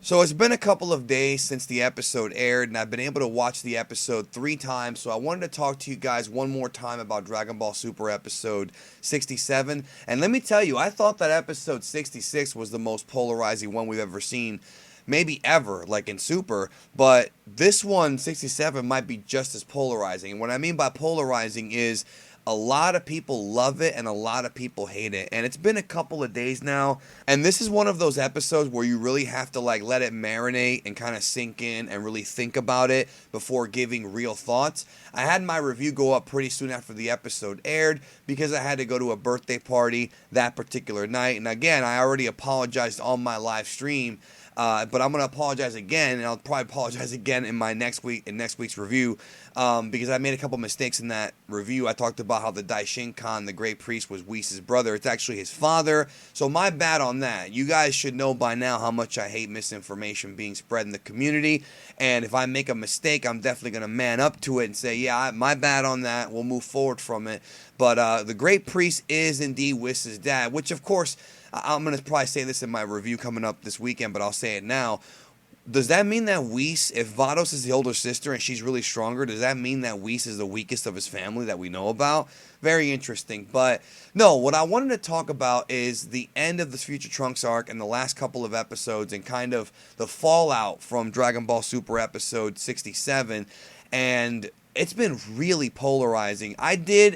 So it's been a couple of days since the episode aired, and I've been able to watch the episode 3 times. So I wanted to talk to you guys one more time about Dragon Ball Super episode 67. And let me tell you, I thought that episode 66 was the most polarizing one we've ever seen, maybe ever, like in Super. But this one, 67, might be just as polarizing. And what I mean by polarizing is a lot of people love it and a lot of people hate it. And it's been a couple of days now. And this is one of those episodes where you really have to like let it marinate and kind of sink in and really think about it before giving real thoughts. I had my review go up pretty soon after the episode aired because I had to go to a birthday party that particular night. And again, I already apologized on my live stream. But I'm gonna apologize again, and I'll probably apologize again in my next week's review, because I made a couple mistakes in that review. I talked about how the Daishinkan, the Great Priest, was Whis' brother. It's actually his father. So my bad on that. You guys should know by now how much I hate misinformation being spread in the community. And if I make a mistake, I'm definitely gonna man up to it and say, yeah, my bad on that. We'll move forward from it. But the Great Priest is indeed Whis' dad, which of course. I'm going to probably say this in my review coming up this weekend, but I'll say it now. Does that mean that Whis, if Vados is the older sister and she's really stronger, does that mean that Whis is the weakest of his family that we know about? Very interesting. But no, what I wanted to talk about is the end of this Future Trunks arc and the last couple of episodes and kind of the fallout from Dragon Ball Super episode 67. And it's been really polarizing. I did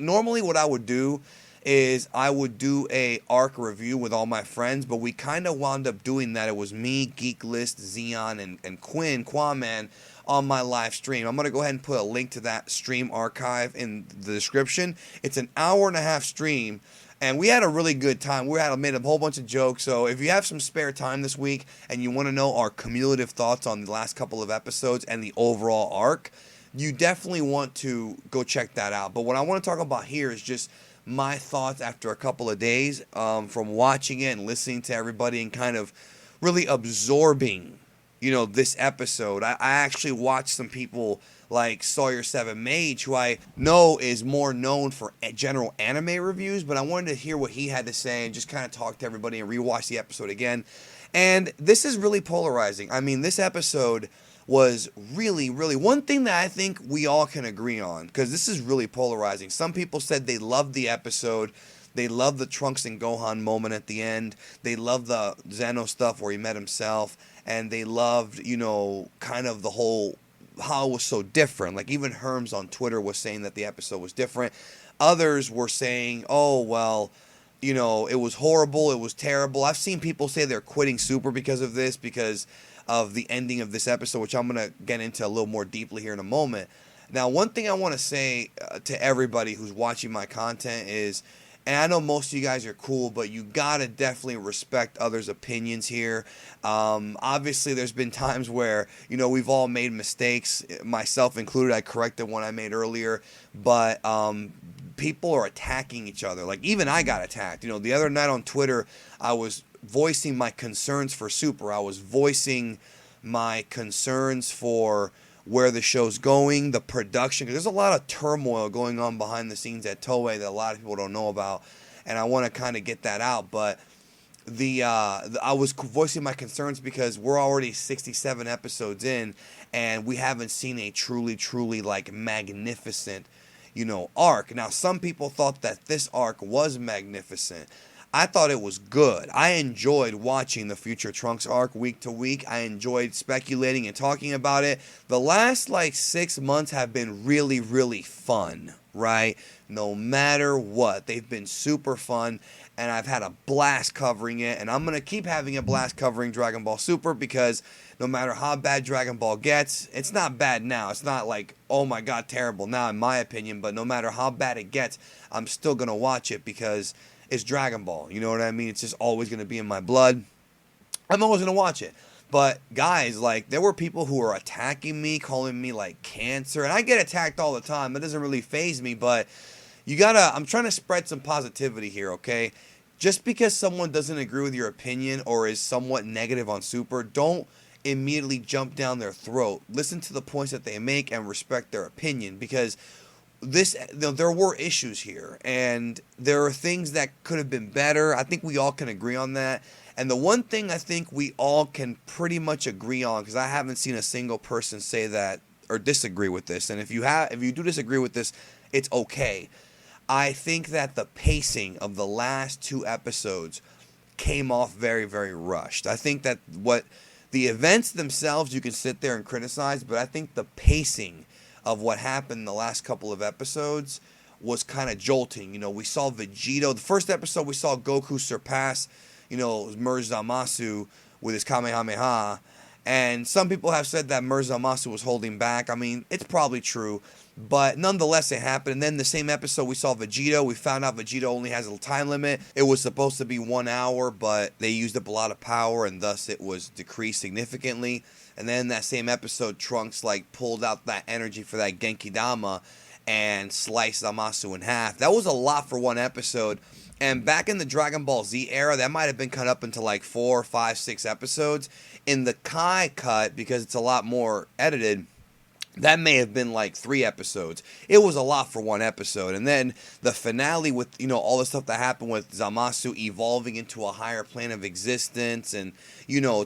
normally what I would do is I would do a arc review with all my friends, but we kind of wound up doing that. It was me, Geek List, Xeon, and Quaman on my live stream. I'm going to go ahead and put a link to that stream archive in the description. It's an hour and a half stream, and we had a really good time. Made a whole bunch of jokes, so if you have some spare time this week and you want to know our cumulative thoughts on the last couple of episodes and the overall arc, you definitely want to go check that out. But what I want to talk about here is just my thoughts after a couple of days from watching it and listening to everybody and kind of really absorbing, this episode. I actually watched some people like Sawyer 7 Mage, who I know is more known for general anime reviews, but I wanted to hear what he had to say and just kind of talk to everybody and rewatch the episode again. And this is really polarizing. I mean, this episode was really, really one thing that I think we all can agree on, because this is really polarizing. Some people said they loved the episode. They loved the Trunks and Gohan moment at the end. They loved the Zeno stuff where he met himself. And they loved, kind of the whole, how it was so different. Like even Herms on Twitter was saying that the episode was different. Others were saying, oh, well, it was horrible. It was terrible. I've seen people say they're quitting Super because of this, because of the ending of this episode, which I'm going to get into a little more deeply here in a moment. Now, one thing I want to say to everybody who's watching my content is, and I know most of you guys are cool, but you got to definitely respect others' opinions here. Obviously, there's been times where, we've all made mistakes, myself included. I corrected one I made earlier, but people are attacking each other. Like, even I got attacked. The other night on Twitter, I was voicing my concerns for Super. I was voicing my concerns for where the show's going, the production, because there's a lot of turmoil going on behind the scenes at Toei that a lot of people don't know about, and I want to kind of get that out. But I was voicing my concerns because we're already 67 episodes in, and we haven't seen a truly like magnificent, arc. Now, some people thought that this arc was magnificent. I thought it was good. I enjoyed watching the Future Trunks arc week to week. I enjoyed speculating and talking about it. The last 6 months have been really, really fun, right? No matter what. They've been super fun, and I've had a blast covering it, and I'm going to keep having a blast covering Dragon Ball Super, because no matter how bad Dragon Ball gets, it's not bad now. It's not like, oh my god, terrible now in my opinion, but no matter how bad it gets, I'm still going to watch it because it's Dragon Ball. You know what I mean? It's just always going to be in my blood. I'm always going to watch it. But guys, there were people who were attacking me, calling me cancer, and I get attacked all the time. It doesn't really faze me, but I'm trying to spread some positivity here, okay? Just because someone doesn't agree with your opinion or is somewhat negative on Super, don't immediately jump down their throat. Listen to the points that they make and respect their opinion, because there were issues here, and there are things that could have been better. I think we all can agree on that. And the one thing I think we all can pretty much agree on, because I haven't seen a single person say that or disagree with this, and if you do disagree with this, it's okay. I think that the pacing of the last 2 episodes came off very, very rushed. I think that what the events themselves you can sit there and criticize, but I think the pacing of what happened in the last couple of episodes was kind of jolting. We saw Vegito. The first episode we saw Goku surpass, merge Zamasu with his Kamehameha. And some people have said that Zamasu was holding back. I mean, it's probably true. But nonetheless, it happened. And then the same episode, we saw Vegito. We found out Vegito only has a time limit. It was supposed to be 1 hour, but they used up a lot of power, and thus it was decreased significantly. And then that same episode, Trunks pulled out that energy for that Genki Dama and sliced Zamasu in half. That was a lot for one episode. And back in the Dragon Ball Z era, that might have been cut up into 4, 5, 6 episodes. In the Kai cut, because it's a lot more edited, that may have been 3 episodes. It was a lot for one episode. And then the finale with, all the stuff that happened with Zamasu evolving into a higher plane of existence and,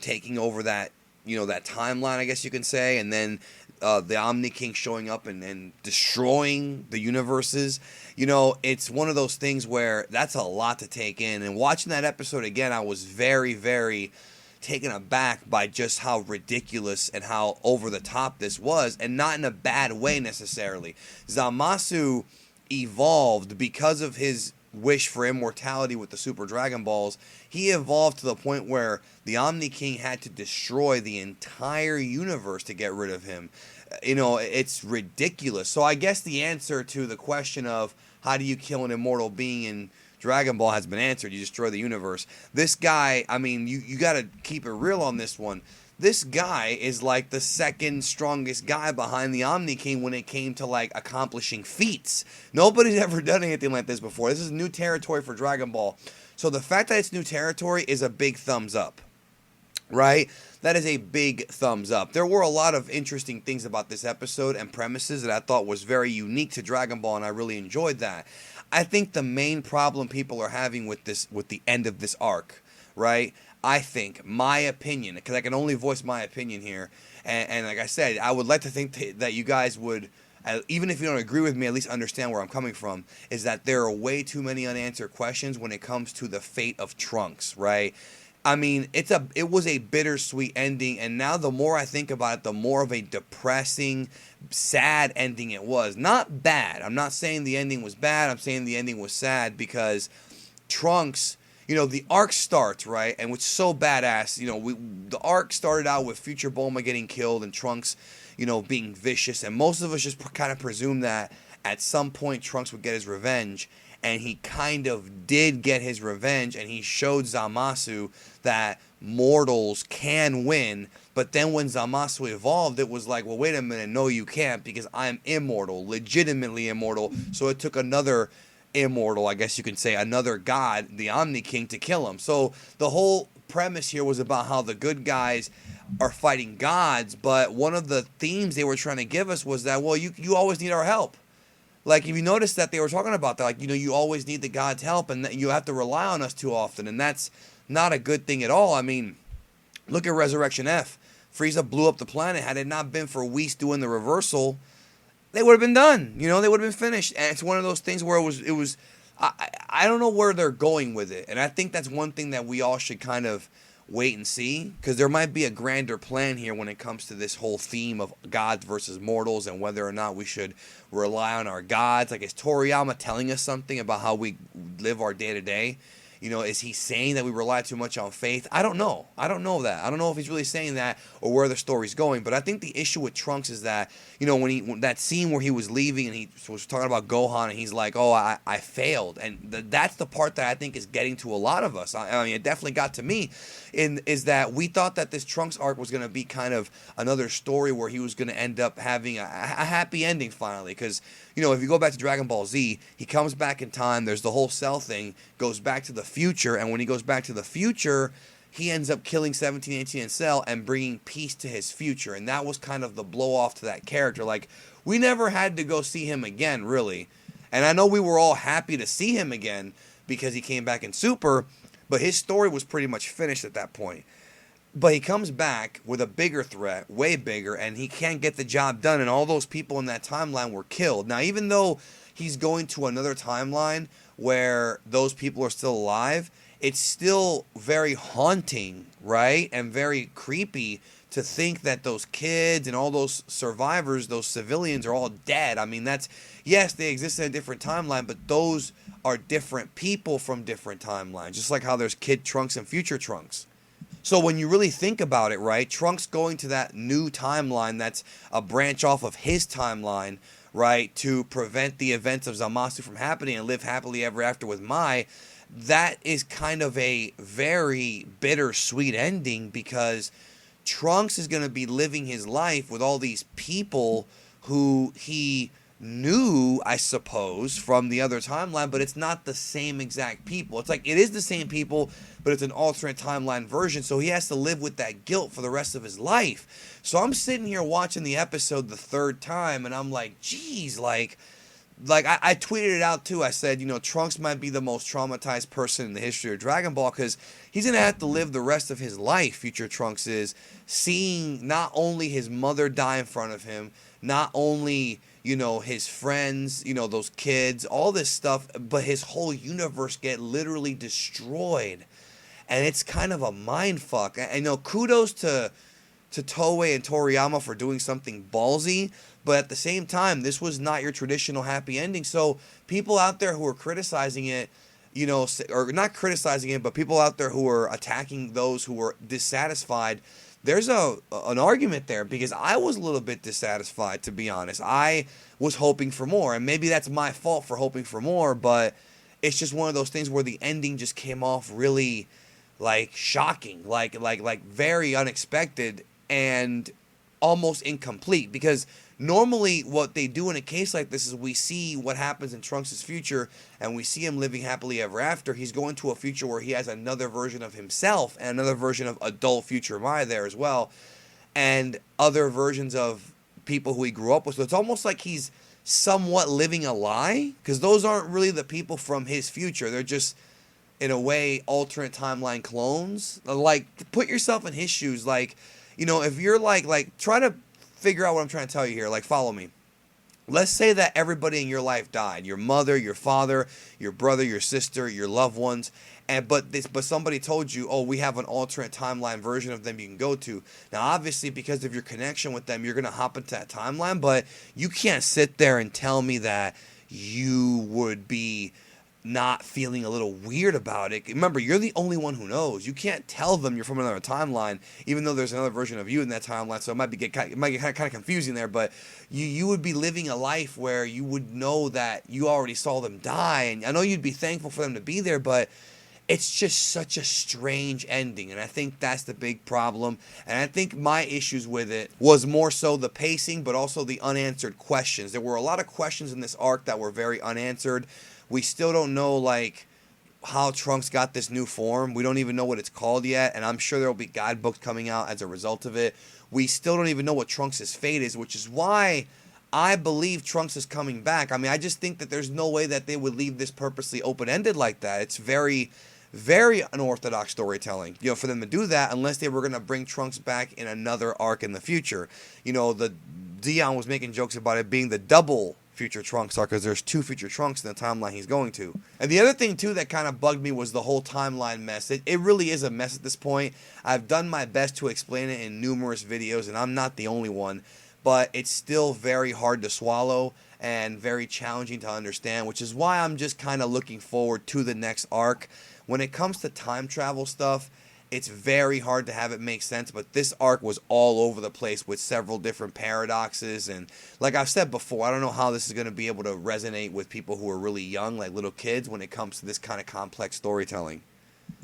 taking over that, that timeline, I guess you can say. And then the Omni King showing up and destroying the universes. It's one of those things where that's a lot to take in. And watching that episode again, I was very, very taken aback by just how ridiculous and how over the top this was, and not in a bad way necessarily. Zamasu evolved because of his wish for immortality with the Super Dragon Balls. He evolved to the point where the Omni King had to destroy the entire universe to get rid of him. It's ridiculous. So I guess the answer to the question of how do you kill an immortal being in Dragon Ball has been answered. You destroy the universe. This guy, I mean, you got to keep it real on this one. This guy is the second strongest guy behind the Omni King when it came to accomplishing feats. Nobody's ever done anything like this before. This is new territory for Dragon Ball. So the fact that it's new territory is a big thumbs up, right? That is a big thumbs up. There were a lot of interesting things about this episode and premises that I thought was very unique to Dragon Ball, and I really enjoyed that. I think the main problem people are having with the end of this arc, right? I think, my opinion, because I can only voice my opinion here, and like I said, I would like to think that you guys would, even if you don't agree with me, at least understand where I'm coming from, is that there are way too many unanswered questions when it comes to the fate of Trunks, right? I mean, it was a bittersweet ending, and now the more I think about it, the more of a depressing, sad ending it was. Not bad. I'm not saying the ending was bad. I'm saying the ending was sad because Trunks, the arc starts, right? And it's so badass. The arc started out with Future Bulma getting killed and Trunks, being vicious. And most of us just kind of presumed that at some point Trunks would get his revenge. And he kind of did get his revenge, and he showed Zamasu that mortals can win. But then when Zamasu evolved, it was well, wait a minute, no, you can't, because I'm immortal, legitimately immortal. So it took another immortal, I guess you can say, another god, the Omni King, to kill him. So the whole premise here was about how the good guys are fighting gods, but one of the themes they were trying to give us was that, well, you always need our help. If you notice that they were talking about that, you always need the gods' help, and that you have to rely on us too often, and that's not a good thing at all. I mean, look at Resurrection F. Frieza blew up the planet. Had it not been for Whis doing the reversal, they would have been done. They would have been finished. And it's one of those things where it was. I don't know where they're going with it, and I think that's one thing that we all should kind of wait and see, because there might be a grander plan here when it comes to this whole theme of gods versus mortals and whether or not we should rely on our gods. Is Toriyama telling us something about how we live our day-to-day? Is he saying that we rely too much on faith? I don't know. I don't know that. I don't know if he's really saying that or where the story's going. But I think the issue with Trunks is that, when that scene where he was leaving and he was talking about Gohan and he's like, oh, I failed. And that's the part that I think is getting to a lot of us. I mean, it definitely got to me. Is that we thought that this Trunks arc was going to be kind of another story where he was going to end up having a happy ending finally. Because, if you go back to Dragon Ball Z, he comes back in time. There's the whole Cell thing, goes back to the future. And when he goes back to the future, he ends up killing 17, 18, and Cell and bringing peace to his future. And that was kind of the blow off to that character. We never had to go see him again, really. And I know we were all happy to see him again because he came back in Super. But his story was pretty much finished at that point. But he comes back with a bigger threat, way bigger, and he can't get the job done. And all those people in that timeline were killed. Now, even though he's going to another timeline where those people are still alive, it's still very haunting, right? And very creepy to think that those kids and all those survivors, those civilians, are all dead. I mean, that's, yes, they exist in a different timeline, but those are different people from different timelines. Just like how there's Kid Trunks and Future Trunks. So when you really think about it, right, Trunks going to that new timeline that's a branch off of his timeline, right, to prevent the events of Zamasu from happening and live happily ever after with Mai, that is kind of a very bittersweet ending, because Trunks is going to be living his life with all these people who he knew, I suppose, from the other timeline, but it's not the same exact people. It's like, it is the same people, but it's an alternate timeline version, so he has to live with that guilt for the rest of his life. So I'm sitting here watching the episode the third time, and I'm like, geez, like I tweeted it out too. I said, you know, Trunks might be the most traumatized person in the history of Dragon Ball, because he's going to have to live the rest of his life, Future Trunks is, seeing not only his mother die in front of him, not only, you know, his friends, you know, those kids, all this stuff, but his whole universe get literally destroyed. And it's kind of a mind fuck. I know, kudos to Toei and Toriyama for doing something ballsy, but at the same time, this was not your traditional happy ending. So people out there who are criticizing it, you know, or not criticizing it, but people out there who are attacking those who were dissatisfied, there's an argument there, because I was a little bit dissatisfied, to be honest. I was hoping for more, and maybe that's my fault for hoping for more, but it's just one of those things where the ending just came off really, like, shocking, like very unexpected and almost incomplete, because normally what they do in a case like this is we see what happens in Trunks' future, and we see him living happily ever after. He's going to a future where he has another version of himself and another version of adult future Mai there as well, and other versions of people who he grew up with. So it's almost like he's somewhat living a lie, because those aren't really the people from his future. They're just, in a way, alternate timeline clones. Like, put yourself in his shoes. Like, you know, if you're like try to figure out what I'm trying to tell you here. Like, follow me. Let's say that everybody in your life died. Your mother, your father, your brother, your sister, your loved ones. But somebody told you, oh, we have an alternate timeline version of them you can go to. Now, obviously, because of your connection with them, you're going to hop into that timeline. But you can't sit there and tell me that you would be not feeling a little weird about it. Remember, you're the only one who knows. You can't tell them you're from another timeline, even though there's another version of you in that timeline. So it might get kind of confusing there. But you would be living a life where you would know that you already saw them die, and I know you'd be thankful for them to be there, but it's just such a strange ending, and I think that's the big problem. And I think my issues with it was more so the pacing, but also the unanswered questions. There were a lot of questions in this arc that were very unanswered. We still don't know, like, how Trunks got this new form. We don't even know what it's called yet, and I'm sure there will be guidebooks coming out as a result of it. We still don't even know what Trunks' fate is, which is why I believe Trunks is coming back. I mean, I just think that there's no way that they would leave this purposely open-ended like that. It's very, very unorthodox storytelling, you know, for them to do that, unless they were going to bring Trunks back in another arc in the future. You know, Dion was making jokes about it being the double Future Trunks arc, because there's two Future Trunks in the timeline he's going to. And the other thing too that kind of bugged me was the whole timeline mess. It really is a mess at this point. I've done my best to explain it in numerous videos, and I'm not the only one, but it's still very hard to swallow and very challenging to understand, which is why I'm just kind of looking forward to the next arc. When it comes to time travel stuff, it's very hard to have it make sense, but this arc was all over the place with several different paradoxes, and like I've said before, I don't know how this is going to be able to resonate with people who are really young, like little kids, when it comes to this kind of complex storytelling.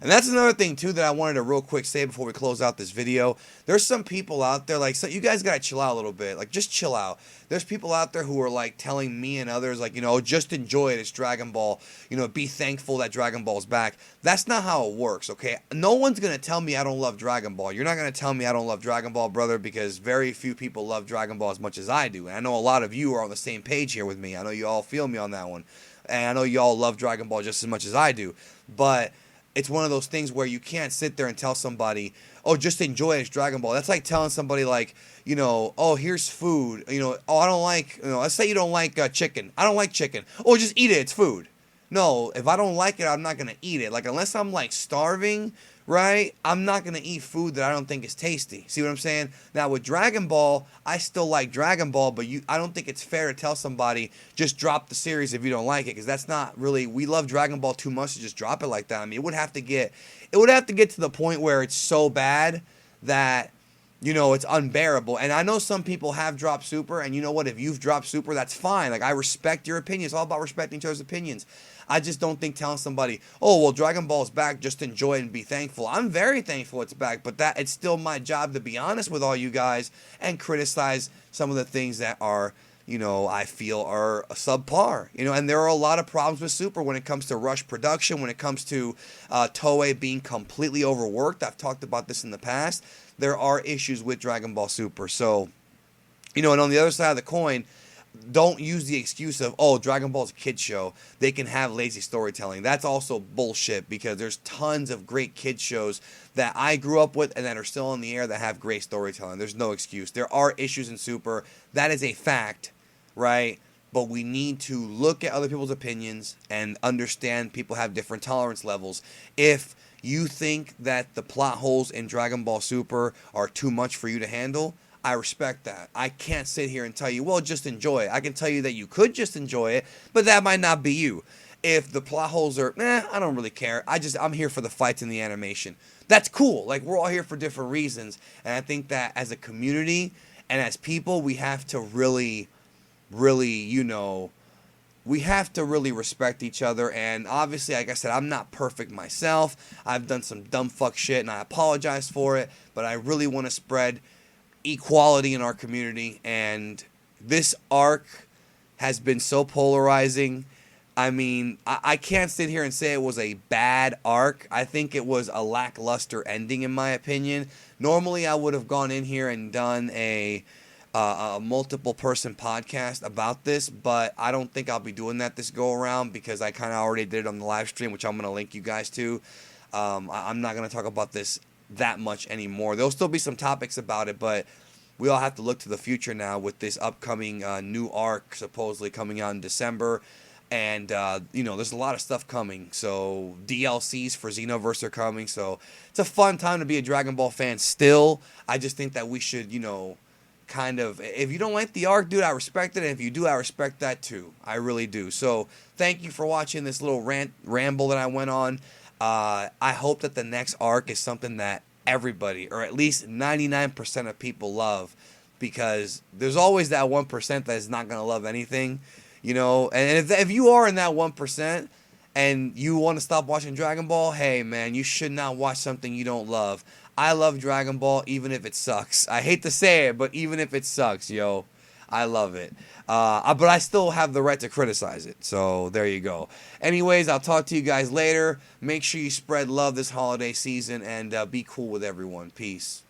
And that's another thing too that I wanted to real quick say before we close out this video. There's some people out there, like, so you guys gotta chill out a little bit, like, just chill out. There's people out there who are like telling me and others, like, you know, just enjoy it, it's Dragon Ball, you know, be thankful that Dragon Ball's back. That's not how it works, okay? No one's gonna tell me I don't love Dragon Ball. You're not gonna tell me I don't love Dragon Ball, brother, because very few people love Dragon Ball as much as I do. And I know a lot of you are on the same page here with me. I know you all feel me on that one. And I know you all love Dragon Ball just as much as I do. But it's one of those things where you can't sit there and tell somebody, oh, just enjoy it, it's Dragon Ball. That's like telling somebody, like, oh, here's food. Oh, I don't like, let's say you don't like chicken. I don't like chicken. Oh, just eat it, it's food. No, if I don't like it, I'm not going to eat it. Like, unless I'm, like, starving, right, I'm not going to eat food that I don't think is tasty. See what I'm saying? Now, with Dragon Ball, I still like Dragon Ball, but I don't think it's fair to tell somebody, just drop the series if you don't like it, because that's not really, we love Dragon Ball too much to just drop it like that. I mean, it would have to get to the point where it's so bad that, it's unbearable. And I know some people have dropped Super, and you know what? If you've dropped Super, that's fine. Like, I respect your opinion. It's all about respecting each other's opinions. I just don't think telling somebody, oh, well, Dragon Ball's back, just enjoy it and be thankful. I'm very thankful it's back, but it's still my job to be honest with all you guys and criticize some of the things that are, I feel are subpar. And there are a lot of problems with Super when it comes to rush production, when it comes to Toei being completely overworked. I've talked about this in the past. There are issues with Dragon Ball Super. So, and on the other side of the coin, don't use the excuse of, oh, Dragon Ball's a kid show, they can have lazy storytelling. That's also bullshit, because there's tons of great kid shows that I grew up with and that are still on the air that have great storytelling. There's no excuse. There are issues in Super. That is a fact, right? But we need to look at other people's opinions and understand people have different tolerance levels. If you think that the plot holes in Dragon Ball Super are too much for you to handle, I respect that. I can't sit here and tell you, well, just enjoy it. I can tell you that you could just enjoy it, but that might not be you. If the plot holes are, I don't really care. I'm here for the fights and the animation. That's cool. Like, we're all here for different reasons. And I think that as a community and as people, we have to really, we have to really respect each other. And obviously, like I said, I'm not perfect myself. I've done some dumb fuck shit, and I apologize for it. But I really want to spread equality in our community, and this arc has been so polarizing. I mean, I can't sit here and say it was a bad arc. I think it was a lackluster ending, in my opinion. Normally, I would have gone in here and done a multiple person podcast about this, but I don't think I'll be doing that this go around, because I kind of already did it on the live stream, which I'm going to link you guys to. I'm not going to talk about this that much anymore. There'll still be some topics about it, but we all have to look to the future now with this upcoming new arc supposedly coming out in December. And, there's a lot of stuff coming. So DLCs for Xenoverse are coming. So it's a fun time to be a Dragon Ball fan still. I just think that we should, kind of, if you don't like the arc, dude, I respect it. And if you do, I respect that too. I really do. So thank you for watching this little ramble that I went on. I hope that the next arc is something that everybody, or at least 99% of people, love, because there's always that 1% that is not going to love anything, and if you are in that 1% and you want to stop watching Dragon Ball, hey man, you should not watch something you don't love. I love Dragon Ball even if it sucks. I hate to say it, but even if it sucks, I love it. But I still have the right to criticize it. So there you go. Anyways, I'll talk to you guys later. Make sure you spread love this holiday season, and be cool with everyone. Peace.